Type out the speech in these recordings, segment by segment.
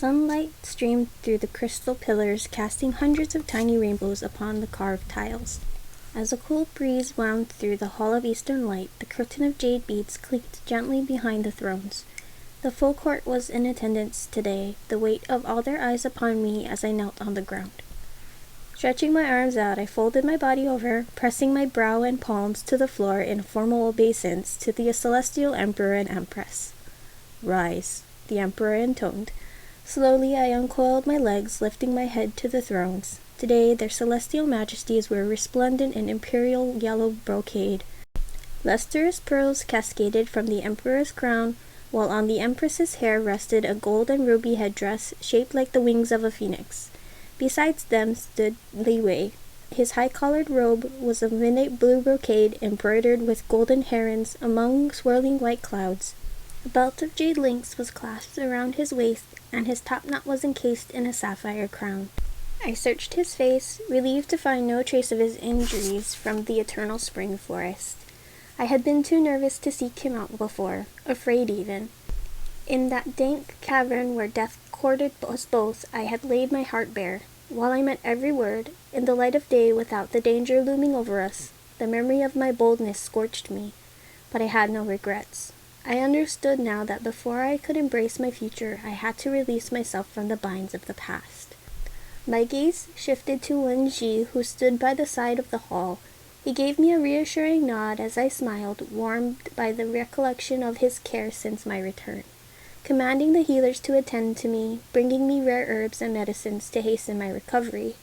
Sunlight streamed through the crystal pillars, casting hundreds of tiny rainbows upon the carved tiles. As a cool breeze wound through the hall of eastern light, the curtain of jade beads clinked gently behind the thrones. The full court was in attendance today, the weight of all their eyes upon me as I knelt on the ground. Stretching my arms out, I folded my body over, pressing my brow and palms to the floor in formal obeisance to the celestial emperor and empress. "Rise," the emperor intoned. Slowly I uncoiled my legs, lifting my head to the thrones. Today their celestial majesties were resplendent in imperial yellow brocade. Lustrous pearls cascaded from the emperor's crown, while on the empress's hair rested a gold and ruby headdress shaped like the wings of a phoenix. Besides them stood Li Wei. His high-collared robe was of midnight blue brocade embroidered with golden herons among swirling white clouds. A belt of jade links was clasped around his waist, and his topknot was encased in a sapphire crown. I searched his face, relieved to find no trace of his injuries from the eternal spring forest. I had been too nervous to seek him out before, afraid even. In that dank cavern where death courted us both, I had laid my heart bare. While I meant every word, in the light of day without the danger looming over us, the memory of my boldness scorched me, but I had no regrets. I understood now that before I could embrace my future, I had to release myself from the binds of the past. My gaze shifted to Wen Ji, who stood by the side of the hall. He gave me a reassuring nod as I smiled, warmed by the recollection of his care since my return, commanding the healers to attend to me, bringing me rare herbs and medicines to hasten my recovery.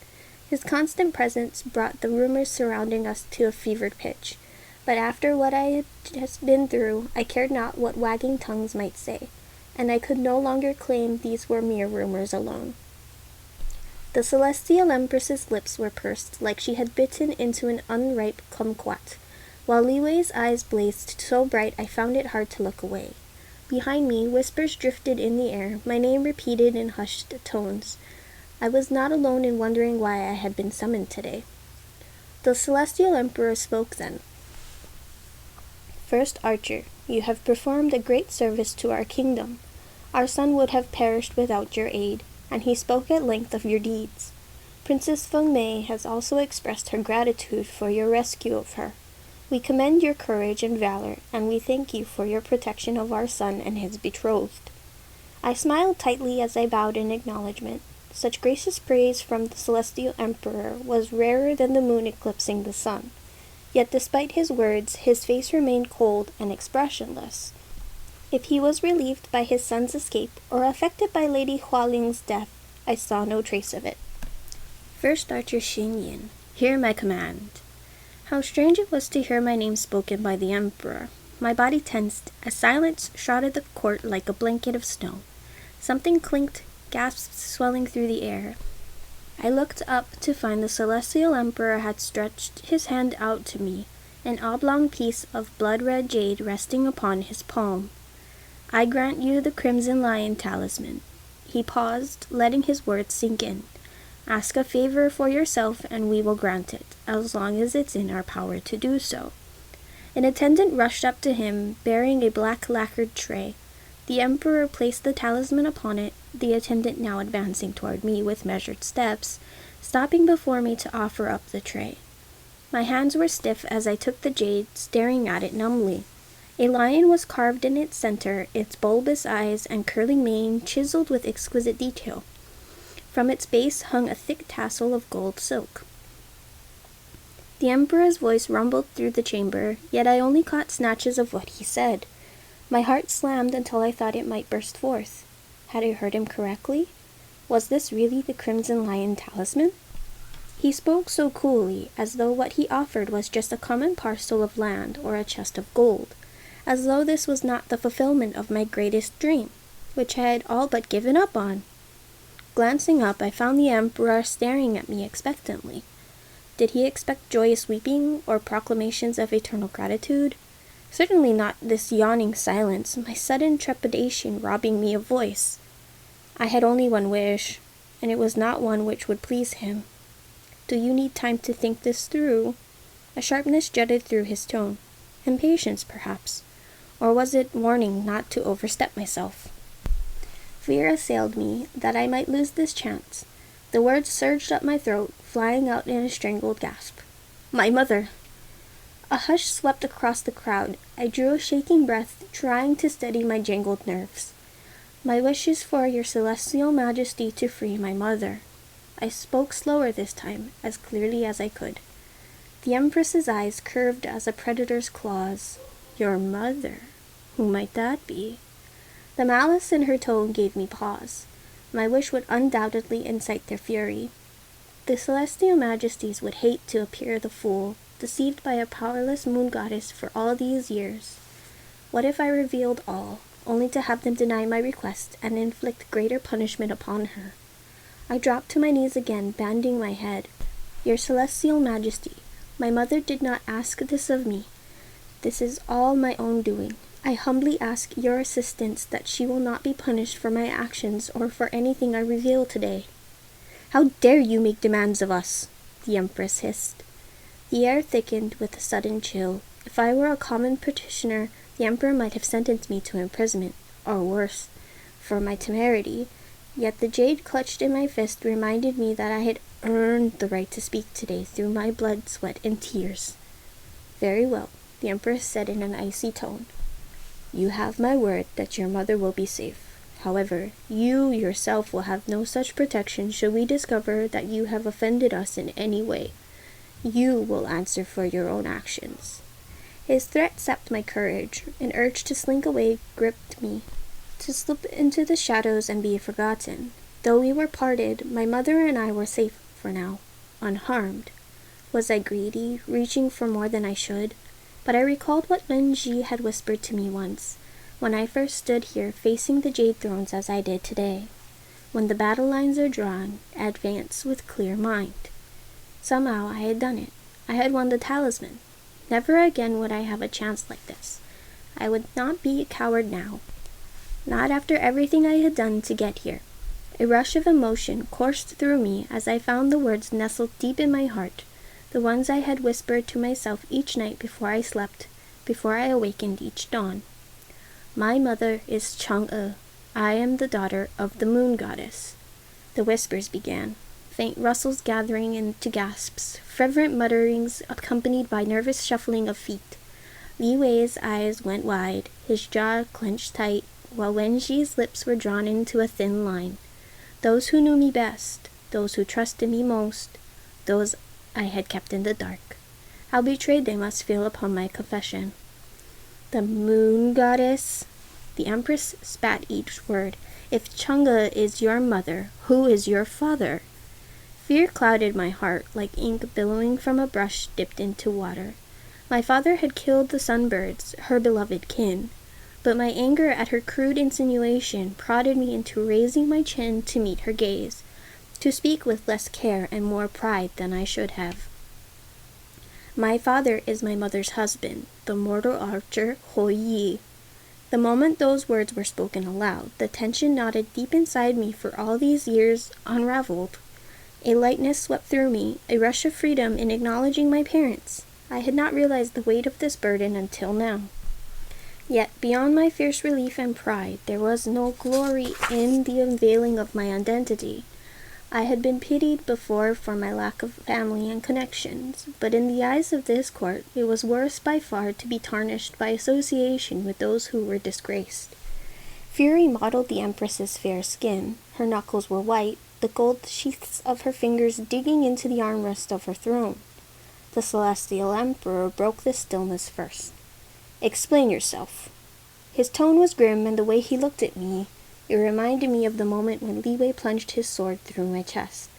His constant presence brought the rumors surrounding us to a fevered pitch, but after what I had just been through, I cared not what wagging tongues might say, and I could no longer claim these were mere rumors alone. The celestial empress's lips were pursed like she had bitten into an unripe kumquat, while Li Wei's eyes blazed so bright I found it hard to look away. Behind me, whispers drifted in the air, my name repeated in hushed tones. I was not alone in wondering why I had been summoned today. The celestial emperor spoke then. "First Archer, you have performed a great service to our kingdom. Our son would have perished without your aid, and he spoke at length of your deeds. Princess Feng Mei has also expressed her gratitude for your rescue of her. We commend your courage and valor, and we thank you for your protection of our son and his betrothed." I smiled tightly as I bowed in acknowledgement. Such gracious praise from the celestial emperor was rarer than the moon eclipsing the sun. Yet despite his words, his face remained cold and expressionless. If he was relieved by his son's escape, or affected by Lady Hualing's death, I saw no trace of it. "First Archer Xin Yin, hear my command." How strange it was to hear my name spoken by the emperor. My body tensed, as silence shrouded the court like a blanket of snow. Something clinked, gasps swelling through the air. I looked up to find the celestial emperor had stretched his hand out to me, an oblong piece of blood-red jade resting upon his palm. "I grant you the Crimson Lion talisman." He paused, letting his words sink in. "Ask a favor for yourself and we will grant it, as long as it's in our power to do so." An attendant rushed up to him, bearing a black lacquered tray. The emperor placed the talisman upon it, the attendant now advancing toward me with measured steps, stopping before me to offer up the tray. My hands were stiff as I took the jade, staring at it numbly. A lion was carved in its center, its bulbous eyes and curling mane chiseled with exquisite detail. From its base hung a thick tassel of gold silk. The emperor's voice rumbled through the chamber, yet I only caught snatches of what he said. My heart slammed until I thought it might burst forth. Had I heard him correctly? Was this really the Crimson Lion talisman? He spoke so coolly, as though what he offered was just a common parcel of land or a chest of gold, as though this was not the fulfillment of my greatest dream, which I had all but given up on. Glancing up, I found the emperor staring at me expectantly. Did he expect joyous weeping or proclamations of eternal gratitude? Certainly not this yawning silence, my sudden trepidation robbing me of voice. I had only one wish, and it was not one which would please him. "Do you need time to think this through?" A sharpness jutted through his tone. Impatience, perhaps. Or was it warning not to overstep myself? Fear assailed me that I might lose this chance. The words surged up my throat, flying out in a strangled gasp. My mother! A hush swept across the crowd. I drew a shaking breath, trying to steady my jangled nerves. My wish is for your celestial majesty to free my mother. I spoke slower this time, as clearly as I could. The Empress's eyes curved as a predator's claws. Your mother? Who might that be? The malice in her tone gave me pause. My wish would undoubtedly incite their fury. The celestial majesties would hate to appear the fool, deceived by a powerless moon goddess for all these years. What if I revealed all, only to have them deny my request and inflict greater punishment upon her? I dropped to my knees again, bending my head. Your celestial majesty, my mother did not ask this of me. This is all my own doing. I humbly ask your assistance that she will not be punished for my actions or for anything I reveal today. How dare you make demands of us? The Empress hissed. The air thickened with a sudden chill. If I were a common petitioner, the Emperor might have sentenced me to imprisonment, or worse, for my temerity. Yet the jade clutched in my fist reminded me that I had earned the right to speak today through my blood, sweat, and tears. Very well, the Empress said in an icy tone. You have my word that your mother will be safe. However, you yourself will have no such protection should we discover that you have offended us in any way. You will answer for your own actions. His threat sapped my courage. An urge to slink away gripped me, to slip into the shadows and be forgotten. Though we were parted, my mother and I were safe for now, unharmed. Was I greedy, reaching for more than I should? But I recalled what Wenji had whispered to me once, when I first stood here facing the Jade Thrones as I did today. When the battle lines are drawn, advance with clear mind. Somehow I had done it. I had won the talisman. Never again would I have a chance like this. I would not be a coward now. Not after everything I had done to get here. A rush of emotion coursed through me as I found the words nestled deep in my heart, the ones I had whispered to myself each night before I slept, before I awakened each dawn. My mother is Chang'e. I am the daughter of the moon goddess. The whispers began, faint rustles gathering into gasps, fervent mutterings accompanied by nervous shuffling of feet. Li Wei's eyes went wide, his jaw clenched tight, while Wenji's lips were drawn into a thin line. Those who knew me best, those who trusted me most, those I had kept in the dark. How betrayed they must feel upon my confession. The moon goddess? The Empress spat each word. If Chang'e is your mother, who is your father? Fear clouded my heart like ink billowing from a brush dipped into water. My father had killed the sunbirds, her beloved kin. But my anger at her crude insinuation prodded me into raising my chin to meet her gaze, to speak with less care and more pride than I should have. My father is my mother's husband, the mortal archer Hou Yi. The moment those words were spoken aloud, the tension knotted deep inside me for all these years unraveled. A lightness swept through me, a rush of freedom in acknowledging my parents. I had not realized the weight of this burden until now. Yet, beyond my fierce relief and pride, there was no glory in the unveiling of my identity. I had been pitied before for my lack of family and connections, but in the eyes of this court, it was worse by far to be tarnished by association with those who were disgraced. Fury mottled the Empress's fair skin. Her knuckles were white, the gold sheaths of her fingers digging into the armrest of her throne. The Celestial Emperor broke the stillness first. Explain yourself. His tone was grim, and the way he looked at me, it reminded me of the moment when Li Wei plunged his sword through my chest.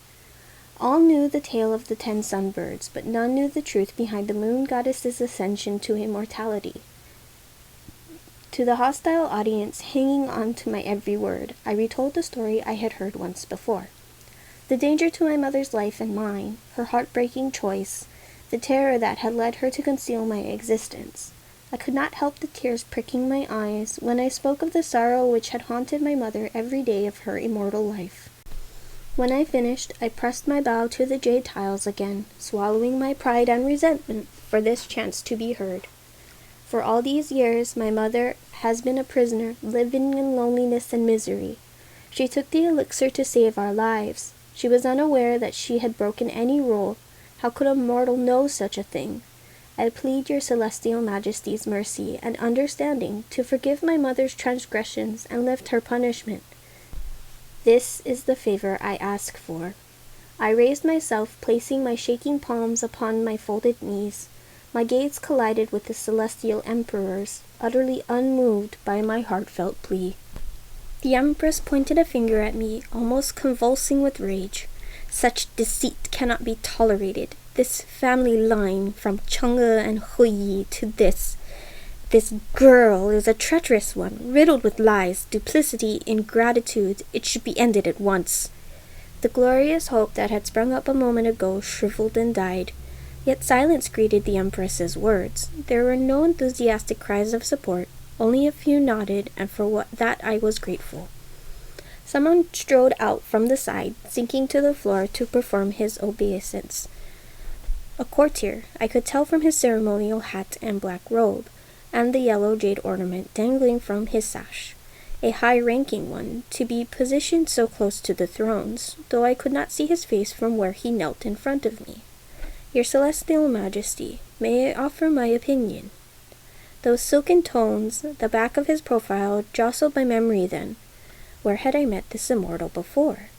All knew the tale of the 10 sunbirds, but none knew the truth behind the moon goddess's ascension to immortality. To the hostile audience hanging on to my every word, I retold the story I had heard once before. The danger to my mother's life and mine, her heartbreaking choice, the terror that had led her to conceal my existence. I could not help the tears pricking my eyes when I spoke of the sorrow which had haunted my mother every day of her immortal life. When I finished, I pressed my bow to the jade tiles again, swallowing my pride and resentment for this chance to be heard. For all these years, my mother has been a prisoner, living in loneliness and misery. She took the elixir to save our lives. She was unaware that she had broken any rule. How could a mortal know such a thing? I plead your celestial majesty's mercy and understanding to forgive my mother's transgressions and lift her punishment. This is the favor I ask for. I raised myself, placing my shaking palms upon my folded knees. My gaze collided with the celestial emperor's, utterly unmoved by my heartfelt plea. The empress pointed a finger at me, almost convulsing with rage. Such deceit cannot be tolerated. This family line from Chang'e and Huiyi to this girl is a treacherous one, riddled with lies, duplicity, ingratitude. It should be ended at once. The glorious hope that had sprung up a moment ago shriveled and died. Yet silence greeted the empress's words. There were no enthusiastic cries of support. Only a few nodded, and for that I was grateful. Someone strode out from the side, sinking to the floor to perform his obeisance. A courtier, I could tell from his ceremonial hat and black robe, and the yellow jade ornament dangling from his sash. A high-ranking one, to be positioned so close to the thrones, though I could not see his face from where he knelt in front of me. Your celestial majesty, may I offer my opinion? Those silken tones, the back of his profile, jostled my memory then. Where had I met this immortal before?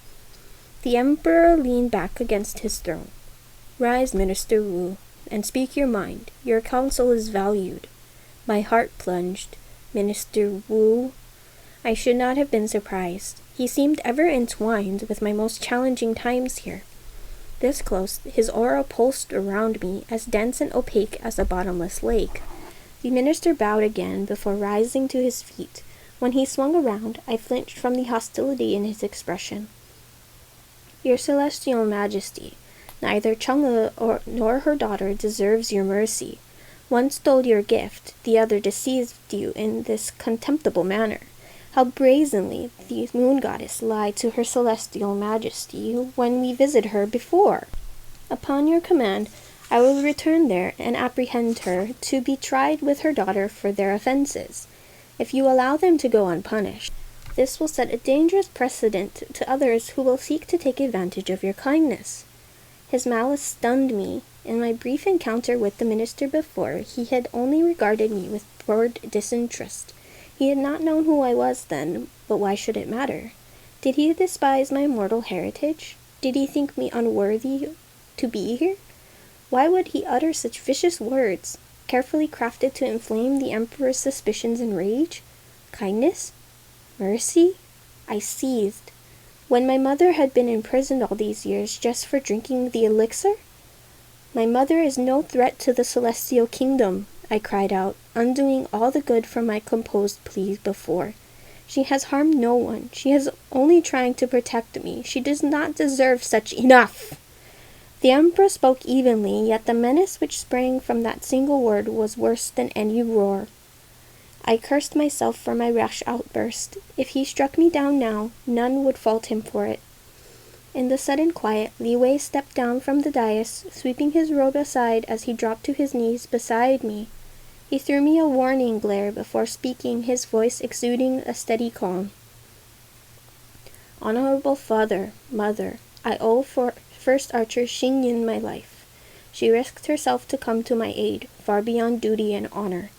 The emperor leaned back against his throne. Rise, Minister Wu, and speak your mind. Your counsel is valued. My heart plunged. Minister Wu? I should not have been surprised. He seemed ever entwined with my most challenging times here. This close, his aura pulsed around me, as dense and opaque as a bottomless lake. The minister bowed again before rising to his feet. When he swung around, I flinched from the hostility in his expression. Your celestial majesty, neither Chang'e nor her daughter deserves your mercy. One stole your gift, the other deceived you in this contemptible manner. How brazenly the moon goddess lied to her celestial majesty when we visited her before! Upon your command, I will return there and apprehend her to be tried with her daughter for their offenses. If you allow them to go unpunished, this will set a dangerous precedent to others who will seek to take advantage of your kindness. His malice stunned me. In my brief encounter with the minister before, he had only regarded me with bored disinterest. He had not known who I was then, but why should it matter? Did he despise my immortal heritage? Did he think me unworthy to be here? Why would he utter such vicious words, carefully crafted to inflame the emperor's suspicions and rage? Kindness? Mercy? I seethed. When my mother had been imprisoned all these years just for drinking the elixir? My mother is no threat to the celestial kingdom, I cried out, undoing all the good from my composed pleas before. She has harmed no one. She is only trying to protect me. She does not deserve such enough. The emperor spoke evenly, yet the menace which sprang from that single word was worse than any roar. I cursed myself for my rash outburst. If he struck me down now, none would fault him for it. In the sudden quiet, Li Wei stepped down from the dais, sweeping his robe aside as he dropped to his knees beside me. He threw me a warning glare before speaking, his voice exuding a steady calm. Honorable father, mother, I owe for first archer Xingyin my life. She risked herself to come to my aid, far beyond duty and honor.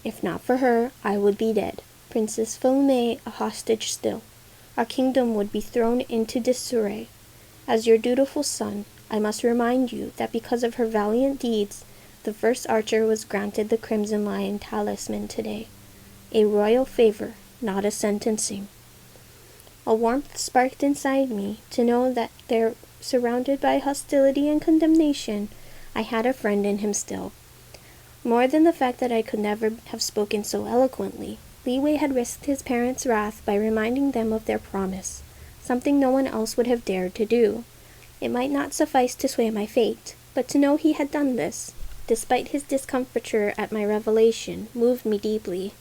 If not for her, I would be dead, Princess Feng Mei a hostage still. Our kingdom would be thrown into disarray. As your dutiful son, I must remind you that because of her valiant deeds, the first archer was granted the Crimson Lion talisman today. A royal favor, not a sentencing. A warmth sparked inside me to know that there, surrounded by hostility and condemnation, I had a friend in him still. More than the fact that I could never have spoken so eloquently, Li Wei had risked his parents' wrath by reminding them of their promise, something no one else would have dared to do. It might not suffice to sway my fate, but to know he had done this, despite his discomfiture at my revelation, moved me deeply.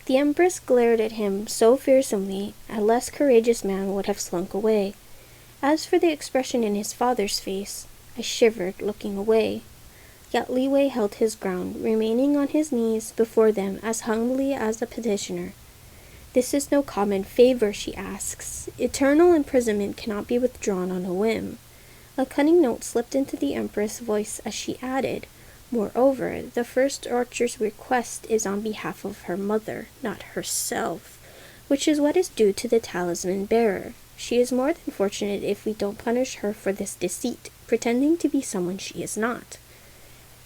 The empress glared at him so fearsomely, a less courageous man would have slunk away. As for the expression in his father's face, I shivered, looking away. Yet Li Wei held his ground, remaining on his knees before them as humbly as a petitioner. "This is no common favor," she asks. "Eternal imprisonment cannot be withdrawn on a whim." A cunning note slipped into the Empress' voice as she added, "Moreover, the first archer's request is on behalf of her mother, not herself, which is what is due to the talisman bearer. She is more than fortunate if we don't punish her for this deceit, pretending to be someone she is not.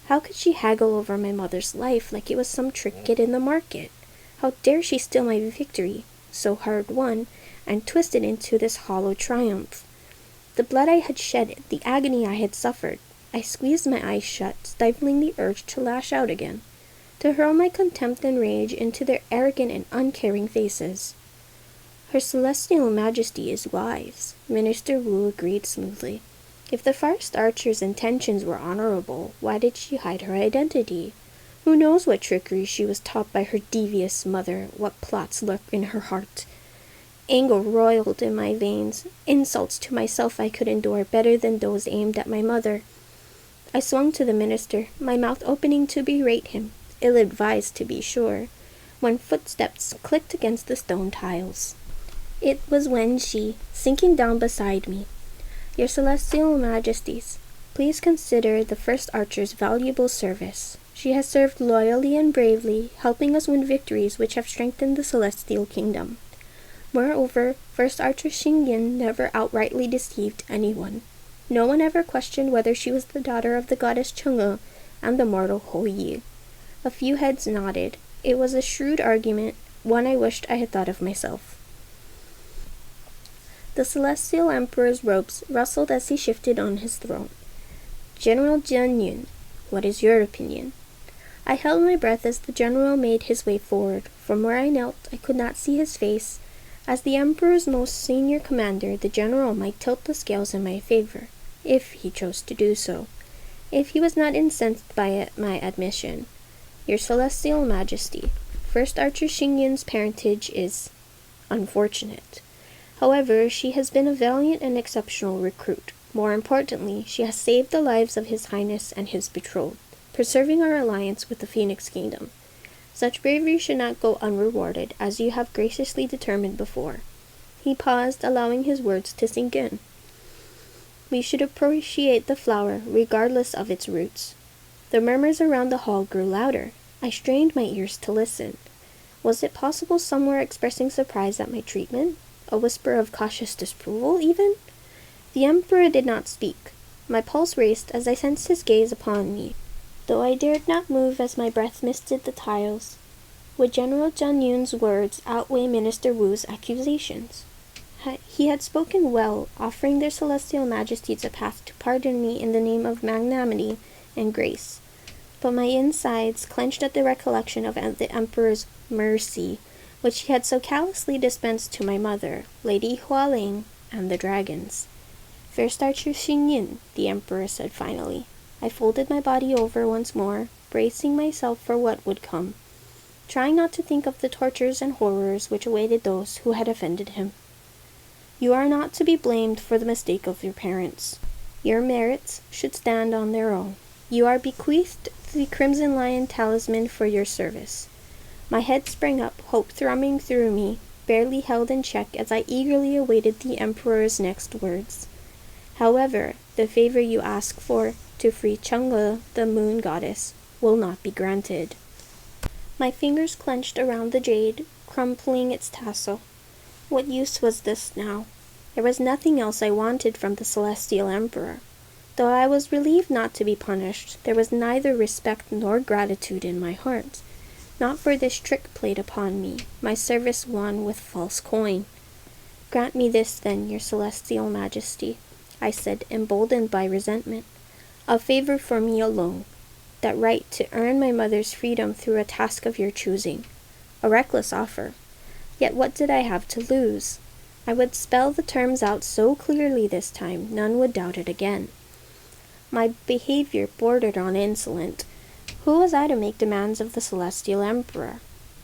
How could she haggle over my mother's life like it was some trinket in the market? How dare she steal my victory, so hard won, and twist it into this hollow triumph? The blood I had shed, the agony I had suffered, I squeezed my eyes shut, stifling the urge to lash out again, to hurl my contempt and rage into their arrogant and uncaring faces. "Her Celestial Majesty is wise," Minister Wu agreed smoothly. "If the first archer's intentions were honorable, why did she hide her identity? Who knows what trickery she was taught by her devious mother, what plots lurk in her heart? Anger roiled in my veins. Insults to myself I could endure better than those aimed at my mother. I swung to the minister, my mouth opening to berate him, ill-advised to be sure, when footsteps clicked against the stone tiles. It was Wen Shi, sinking down beside me. "Your Celestial Majesties, please consider the first archer's valuable service. She has served loyally and bravely, helping us win victories which have strengthened the Celestial Kingdom. Moreover, First Archer Xingyin never outrightly deceived anyone. No one ever questioned whether she was the daughter of the goddess Chang'e and the mortal Hou Yi." A few heads nodded. It was a shrewd argument, one I wished I had thought of myself. The Celestial Emperor's robes rustled as he shifted on his throne. "General Jian Yun, what is your opinion?" I held my breath as the general made his way forward. From where I knelt, I could not see his face. As the Emperor's most senior commander, the general might tilt the scales in my favor, if he chose to do so. If he was not incensed by my admission, "Your Celestial Majesty, First Archer Xingyin's parentage is unfortunate. However, she has been a valiant and exceptional recruit. More importantly, she has saved the lives of His Highness and his betrothed, preserving our alliance with the Phoenix Kingdom. Such bravery should not go unrewarded, as you have graciously determined before." He paused, allowing his words to sink in. "We should appreciate the flower, regardless of its roots." The murmurs around the hall grew louder. I strained my ears to listen. Was it possible some were expressing surprise at my treatment? A whisper of cautious disapproval, even? The Emperor did not speak. My pulse raced as I sensed his gaze upon me, though I dared not move as my breath misted the tiles. Would General Jian Yun's words outweigh Minister Wu's accusations? He had spoken well, offering their Celestial Majesties a path to pardon me in the name of magnanimity and grace. But my insides clenched at the recollection of the Emperor's mercy, which he had so callously dispensed to my mother, Lady Hualing, and the dragons. "First Archer Xingyin," the Emperor said finally. I folded my body over once more, bracing myself for what would come, trying not to think of the tortures and horrors which awaited those who had offended him. "You are not to be blamed for the mistake of your parents. Your merits should stand on their own. You are bequeathed the Crimson Lion talisman for your service." My head sprang up, hope thrumming through me, barely held in check as I eagerly awaited the Emperor's next words. "However, the favor you ask for, to free Chang'e, the moon goddess, will not be granted." My fingers clenched around the jade, crumpling its tassel. What use was this now? There was nothing else I wanted from the Celestial Emperor. Though I was relieved not to be punished, there was neither respect nor gratitude in my heart. Not for this trick played upon me, my service won with false coin. "Grant me this, then, your Celestial Majesty," I said, emboldened by resentment. "A favor for me alone. That right to earn my mother's freedom through a task of your choosing. A reckless offer. Yet what did I have to lose? I would spell the terms out so clearly this time, none would doubt it again. My behavior bordered on insolent. Who was I to make demands of the Celestial Emperor?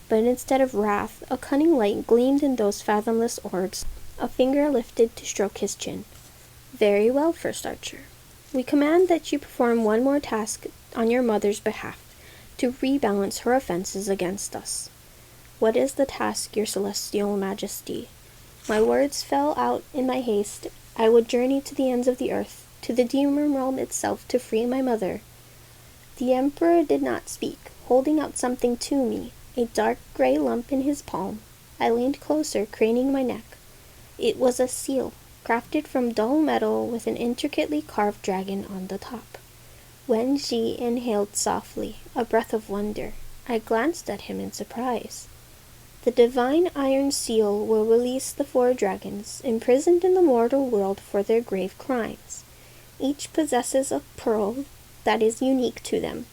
But instead of wrath, a cunning light gleamed in those fathomless orbs. A finger lifted to stroke his chin. "Very well, First Archer. We command that you perform one more task on your mother's behalf, to rebalance her offenses against us." "What is the task, your celestial majesty?" My words fell out in my haste. I would journey to the ends of the earth, to the demon realm itself, to free my mother. The emperor did not speak, holding out something to me, a dark gray lump in his palm. I leaned closer, craning my neck. It was a seal, crafted from dull metal with an intricately carved dragon on the top. Wen Ji inhaled softly, a breath of wonder. I glanced at him in surprise. The divine iron seal will release the 4 dragons, imprisoned in the mortal world for their grave crimes. Each possesses a pearl that is unique to them.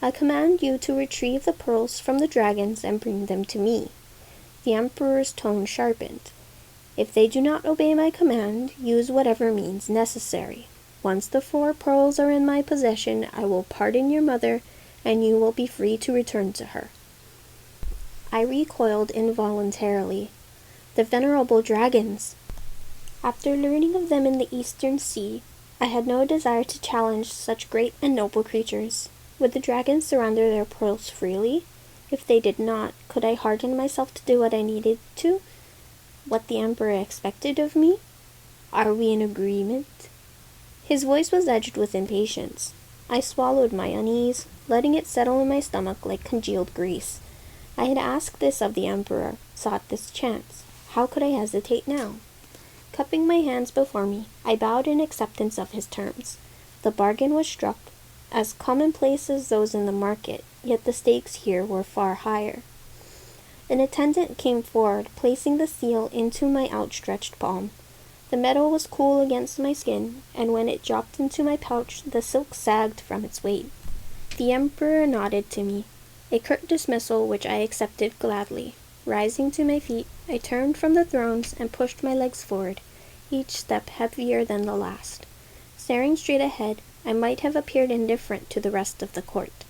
I command you to retrieve the pearls from the dragons and bring them to me. The emperor's tone sharpened. If they do not obey my command, use whatever means necessary. Once the 4 pearls are in my possession, I will pardon your mother, and you will be free to return to her. I recoiled involuntarily. The venerable dragons! After learning of them in the Eastern Sea, I had no desire to challenge such great and noble creatures. Would the dragons surrender their pearls freely? If they did not, could I harden myself to do what I needed to? What the emperor expected of me? Are we in agreement? His voice was edged with impatience. I swallowed my unease, letting it settle in my stomach like congealed grease. I had asked this of the emperor, sought this chance. How could I hesitate now? Cupping my hands before me, I bowed in acceptance of his terms. The bargain was struck, as commonplace as those in the market, yet the stakes here were far higher. An attendant came forward, placing the seal into my outstretched palm. The metal was cool against my skin, and when it dropped into my pouch, the silk sagged from its weight. The emperor nodded to me, a curt dismissal which I accepted gladly. Rising to my feet, I turned from the thrones and pushed my legs forward, each step heavier than the last. Staring straight ahead, I might have appeared indifferent to the rest of the court.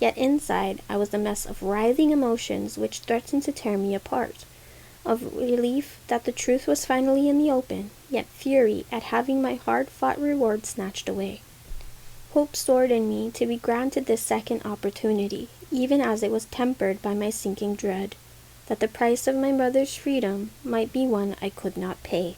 Yet inside, I was a mess of writhing emotions which threatened to tear me apart. Of relief that the truth was finally in the open, yet fury at having my hard-fought reward snatched away. Hope soared in me to be granted this second opportunity, even as it was tempered by my sinking dread, that the price of my mother's freedom might be one I could not pay.